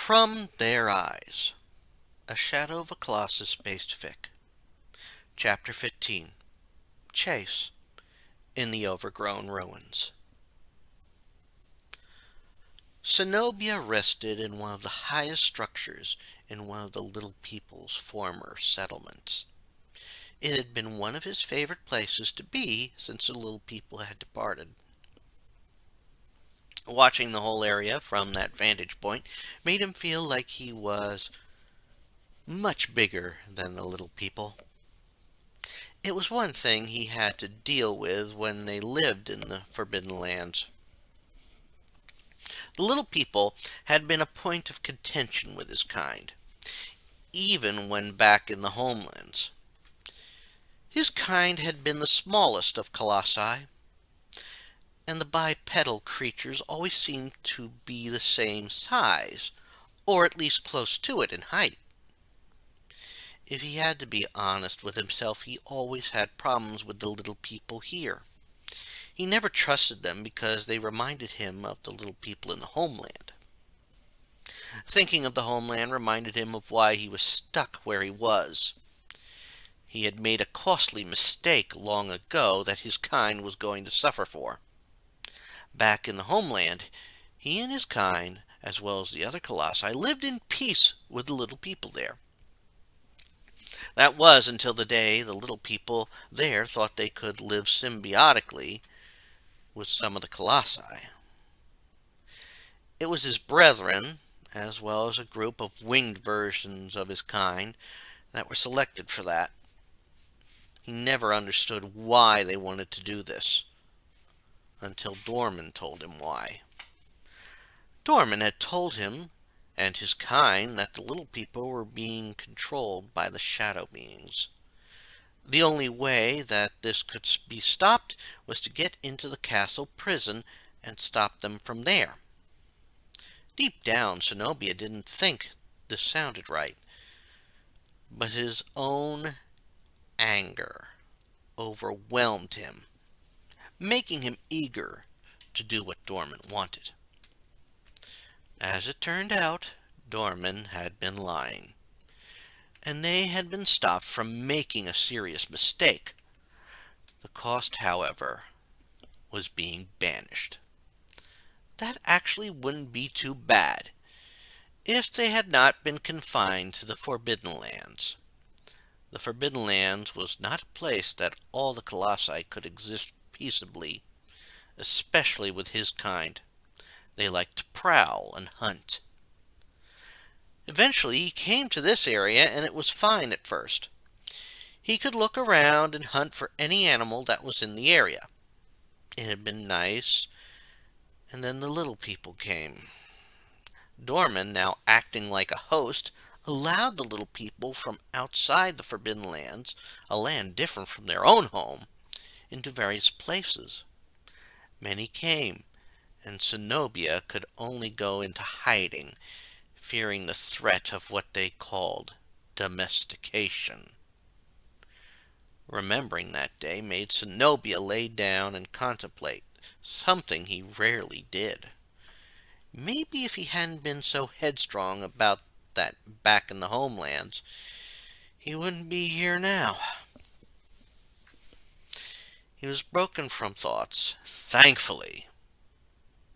From Their Eyes, a Shadow of a Colossus-based fic. Chapter 15. Chase in the Overgrown Ruins. Zenobia rested in one of the highest structures in one of the little people's former settlements. It had been one of his favorite places to be since the little people had departed. Watching the whole area from that vantage point made him feel like he was much bigger than the little people. It was one thing he had to deal with when they lived in the Forbidden Lands. The little people had been a point of contention with his kind, even when back in the homelands. His kind had been the smallest of colossi, and the bipedal creatures always seemed to be the same size, or at least close to it in height. If he had to be honest with himself, he always had problems with the little people here. He never trusted them because they reminded him of the little people in the homeland. Thinking of the homeland reminded him of why he was stuck where he was. He had made a costly mistake long ago that his kind was going to suffer for. Back in the homeland, he and his kind, as well as the other colossi, lived in peace with the little people there. That was until the day the little people there thought they could live symbiotically with some of the colossi. It was his brethren, as well as a group of winged versions of his kind, that were selected for that. He never understood why they wanted to do this, until Dorman told him why. Dorman had told him and his kind that the little people were being controlled by the shadow beings. The only way that this could be stopped was to get into the castle prison and stop them from there. Deep down, Zenobia didn't think this sounded right, but his own anger overwhelmed him, making him eager to do what Dorman wanted. As it turned out, Dorman had been lying, and they had been stopped from making a serious mistake. The cost, however, was being banished. That actually wouldn't be too bad if they had not been confined to the Forbidden Lands. The Forbidden Lands was not a place that all the colossi could exist peaceably, especially with his kind. They liked to prowl and hunt. Eventually he came to this area, and it was fine at first. He could look around and hunt for any animal that was in the area. It had been nice, and then the little people came. Dorman, now acting like a host, allowed the little people from outside the Forbidden Lands, a land different from their own home, into various places. Many came, and Zenobia could only go into hiding, fearing the threat of what they called domestication. Remembering that day made Zenobia lay down and contemplate, something he rarely did. Maybe if he hadn't been so headstrong about that back in the homelands, he wouldn't be here now. He was broken from thoughts, thankfully,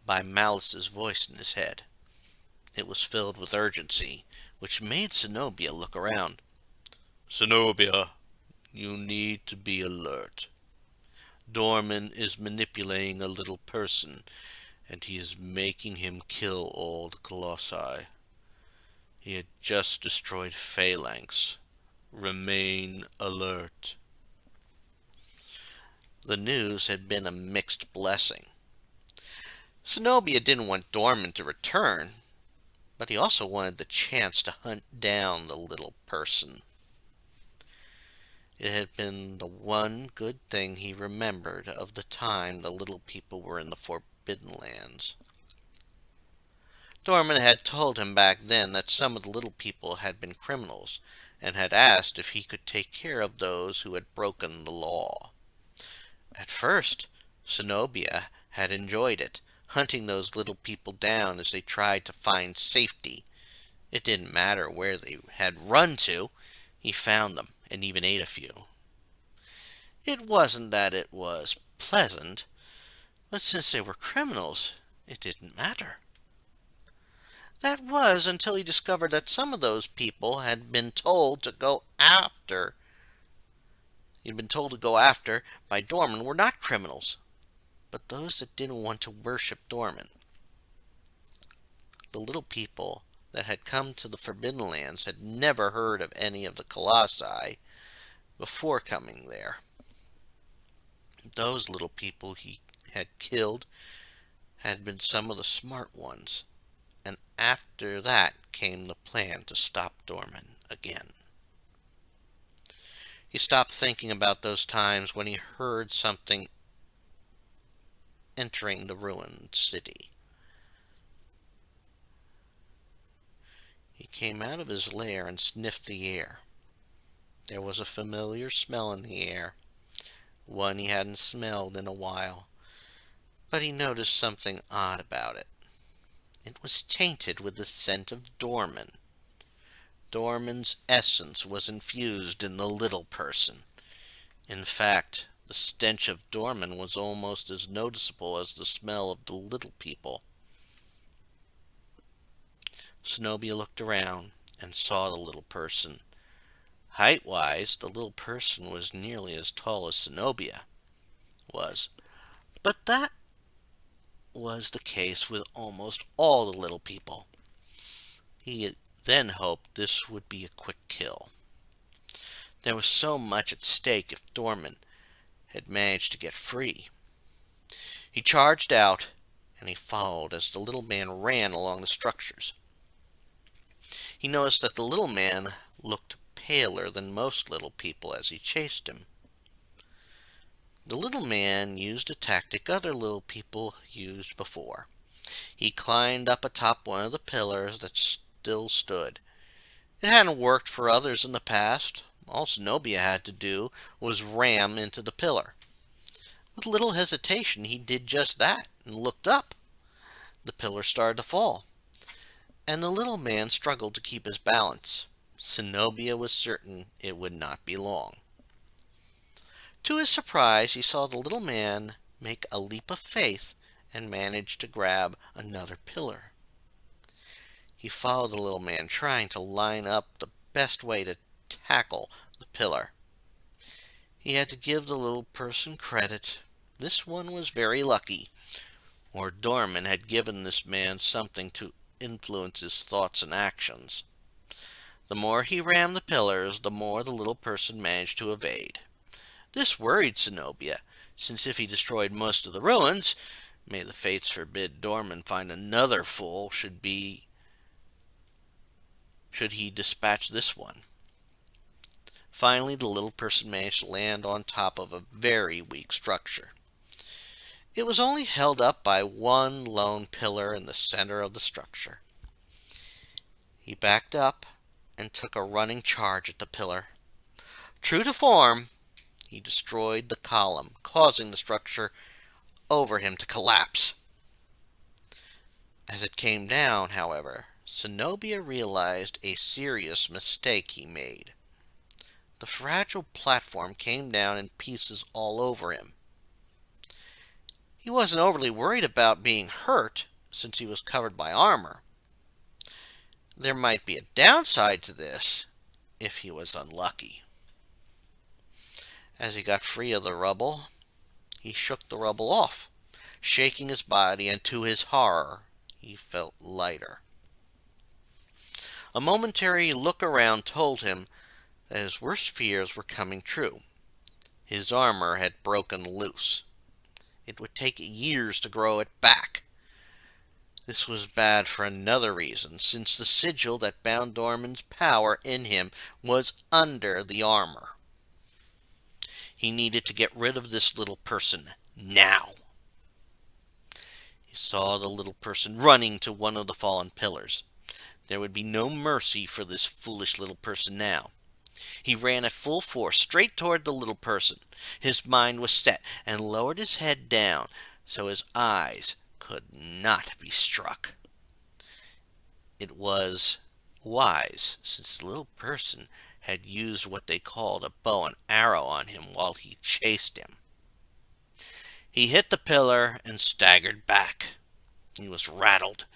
by Malice's voice in his head. It was filled with urgency, which made Zenobia look around. "Zenobia, you need to be alert. Dorman is manipulating a little person, and he is making him kill all the colossi. He had just destroyed Phalanx. Remain alert." The news had been a mixed blessing. Zenobia didn't want Dorman to return, but he also wanted the chance to hunt down the little person. It had been the one good thing he remembered of the time the little people were in the Forbidden Lands. Dorman had told him back then that some of the little people had been criminals, and had asked if he could take care of those who had broken the law. At first, Zenobia had enjoyed it, hunting those little people down as they tried to find safety It didn't matter where they had run to, he found them and even ate a few. It wasn't that it was pleasant, but since they were criminals, it didn't matter. That was until he discovered that some of those people had been told to go after he'd been told to go after by Dorman were not criminals, but those that didn't want to worship Dorman. The little people that had come to the Forbidden Lands had never heard of any of the Colossi before coming there. Those little people he had killed had been some of the smart ones, and after that came the plan to stop Dorman again. He stopped thinking about those times when he heard something entering the ruined city. He came out of his lair and sniffed the air. There was a familiar smell in the air, one he hadn't smelled in a while, but he noticed something odd about it. It was tainted with the scent of Dorman. Dorman's essence was infused in the little person. In fact, the stench of Dorman was almost as noticeable as the smell of the little people. Zenobia looked around and saw the little person. Height-wise, the little person was nearly as tall as Zenobia was, but that was the case with almost all the little people. He then hoped this would be a quick kill. There was so much at stake if Dorman had managed to get free. He charged out, and he followed as the little man ran along the structures. He noticed that the little man looked paler than most little people as he chased him. The little man used a tactic other little people used before. He climbed up atop one of the pillars that still stood. It hadn't worked for others in the past. All Zenobia had to do was ram into the pillar. With little hesitation, he did just that and looked up. The pillar started to fall, and the little man struggled to keep his balance. Zenobia was certain it would not be long. To his surprise, he saw the little man make a leap of faith and manage to grab another pillar. He followed the little man, trying to line up the best way to tackle the pillar. He had to give the little person credit. This one was very lucky, or Dorman had given this man something to influence his thoughts and actions. The more he rammed the pillars, the more the little person managed to evade. This worried Zenobia, since if he destroyed most of the ruins, may the fates forbid Dorman find another fool should he dispatch this one. Finally, the little person managed to land on top of a very weak structure. It was only held up by one lone pillar in the center of the structure. He backed up and took a running charge at the pillar. True to form, he destroyed the column, causing the structure over him to collapse. As it came down, however, Zenobia realized a serious mistake he made. The fragile platform came down in pieces all over him. He wasn't overly worried about being hurt, since he was covered by armor. There might be a downside to this if he was unlucky. As he got free of the rubble, he shook the rubble off, shaking his body, and to his horror, he felt lighter. A momentary look around told him that his worst fears were coming true. His armor had broken loose. It would take years to grow it back. This was bad for another reason, since the sigil that bound Dorman's power in him was under the armor. He needed to get rid of this little person now. He saw the little person running to one of the fallen pillars. There would be no mercy for this foolish little person now. He ran at full force straight toward the little person. His mind was set, and lowered his head down so his eyes could not be struck. It was Wise, since the little person had used what they called a bow and arrow on him while he chased him. He hit the pillar and staggered back. He was rattled,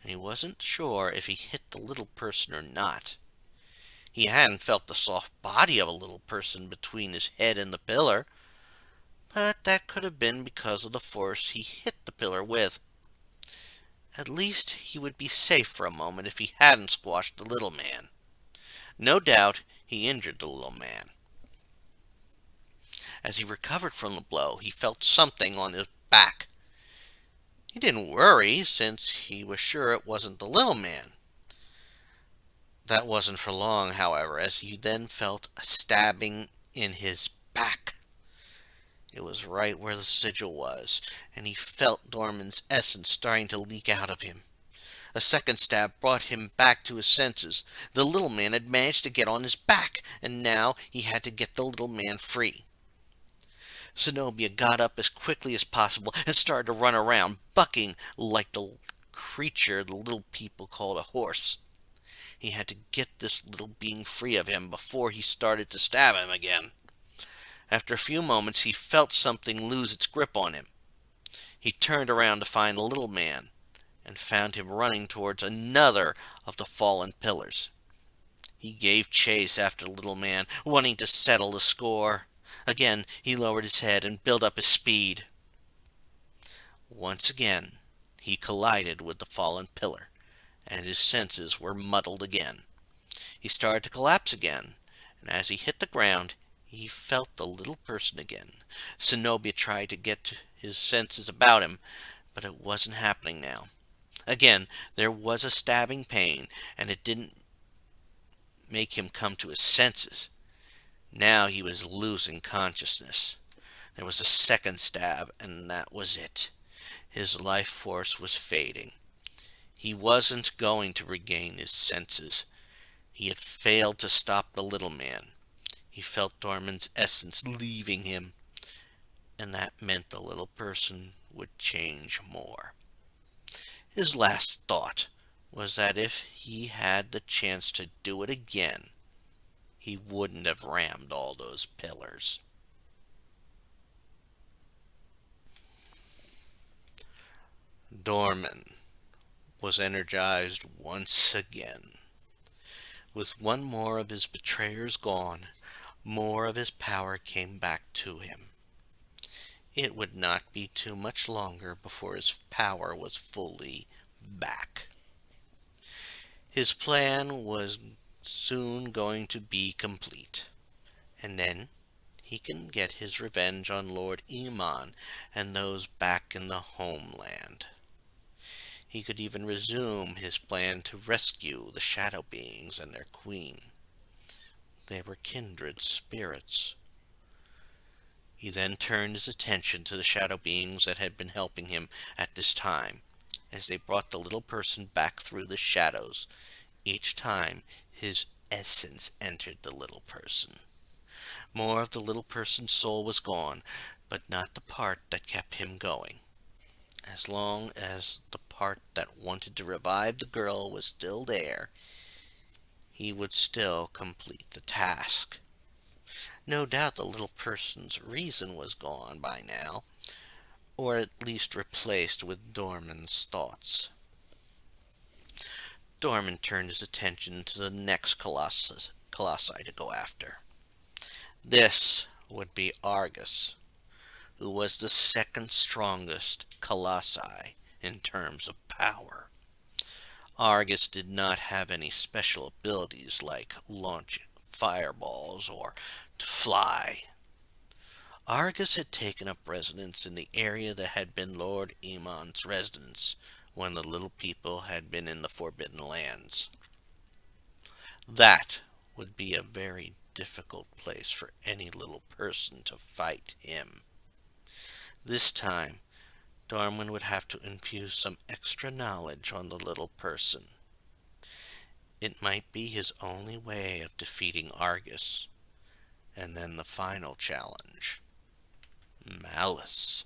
and he wasn't sure if he hit the little person or not. He hadn't felt the soft body of a little person between his head and the pillar, but that could have been because of the force he hit the pillar with. At least he would be safe for a moment if he hadn't squashed the little man. No doubt he injured the little man. As he recovered from the blow, he felt something on his back. He didn't worry, since he was sure it wasn't the little man. That wasn't for long, however, as he then felt a stabbing in his back. It was right where the sigil was, and he felt Dorman's essence starting to leak out of him. A second stab brought him back to his senses. The little man had managed to get on his back, and now he had to get the little man free. Zenobia got up as quickly as possible and started to run around, bucking like the creature the little people called a horse. He had to get this little being free of him before he started to stab him again. After a few moments, he felt something lose its grip on him. He turned around to find the little man, and found him running towards another of the fallen pillars. He gave chase after the little man, wanting to settle the score. Again, he lowered his head and built up his speed. Once again, he collided with the fallen pillar, and his senses were muddled again. He started to collapse again, and as he hit the ground, he felt the little person again. Zenobia tried to get his senses about him, but it wasn't happening now. Again, there was a stabbing pain, and it didn't make him come to his senses. Now he was losing consciousness. There was a second stab, and that was it. His life force was fading. He wasn't going to regain his senses. He had failed to stop the little man. He felt Dorman's essence leaving him, and that meant the little person would change more. His last thought was that if he had the chance to do it again, he wouldn't have rammed all those pillars. Dorman was energized once again. With one more of his betrayers gone, more of his power came back to him. It would not be too much longer before his power was fully back. His plan was soon going to be complete, and then he can get his revenge on Lord Iman and those back in the homeland. He could even resume his plan to rescue the shadow beings and their queen. They were kindred spirits. He then turned his attention to the shadow beings that had been helping him at this time, as they brought the little person back through the shadows. Each time his essence entered the little person. More of the little person's soul was gone, but not the part that kept him going. As long as the part that wanted to revive the girl was still there, he would still complete the task. No doubt the little person's reason was gone by now, or at least replaced with Dorman's thoughts. Dorman turned his attention to the next colossi to go after. This would be Argus, who was the second strongest colossi in terms of power. Argus did not have any special abilities like launch fireballs or to fly. Argus had taken up residence in the area that had been Lord Iman's residence when the little people had been in the Forbidden Lands. That would be a very difficult place for any little person to fight him. This time, Dorman would have to infuse some extra knowledge on the little person. It might be his only way of defeating Argus. And then the final challenge: Malice.